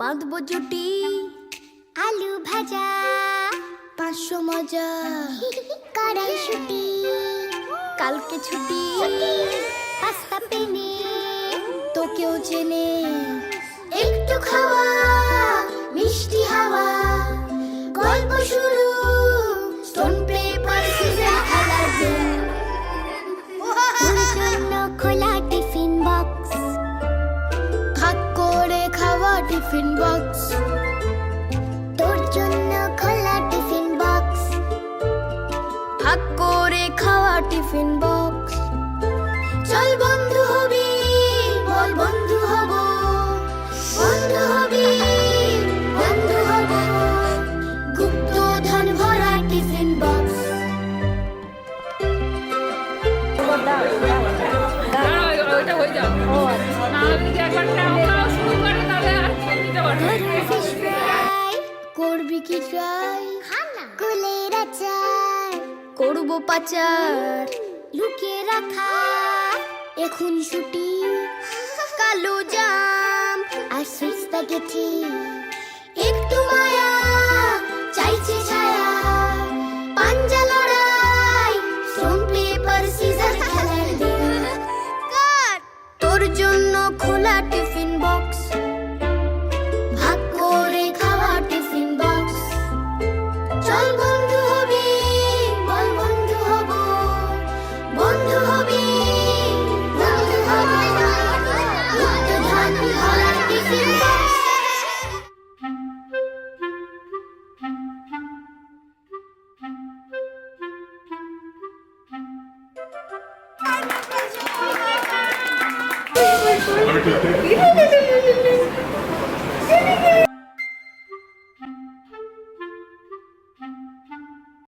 বাঁধবো জুটি, আলু ভাজা, 500 মজা, কড়াইশুঁটি, কালকে ছুটি, পাস্তা পেনে, তোকেও চেনে, একটু খাওয়া, মিষ্টি হাওয়া, গল্প শুরু, স্টোন পেপার সিজার খেলার দিন, তোর জন্য খোলা টিফিন বক্স, ভাগ করে খাওয়া টিফিন বক্স, তোর জন্য খোলা টিফিন বক্স, ভাগ করে খাওয়া টিফিন বক্স। চল বন্ধু হবি, বল বন্ধু হব, বন্ধু হবি, বন্ধু হব, গুপ্তধন ভরা টিফিন বক্স। ওইটা হয়ে যাবে। না হলে যদি একবার খাওয়া শুরু করে তাহলে আর দিতে পারবে না। ফিশ ফ্রাই করবি কি ট্রাই? কুলের আচার করবো পাচার, লুকিয়ে রাখা এখন ছুটি, কালো জাম আর সুইট স্প্যাগেটি, একটু মায়া চাইছে ছায়া, পাঞ্জা লড়াই, স্টোন পেপার সিজার খেলার দিন, তোর জন্য খোলা টিফিন বক্স, ভাগ করে খাওয়া টিফিন বক্স। চল বন্ধু হবি, বল বন্ধু হব, বন্ধু হবি, বন্ধু হব, গুপ্তধন ভরা টিফিন বক্স। আমি ঠিক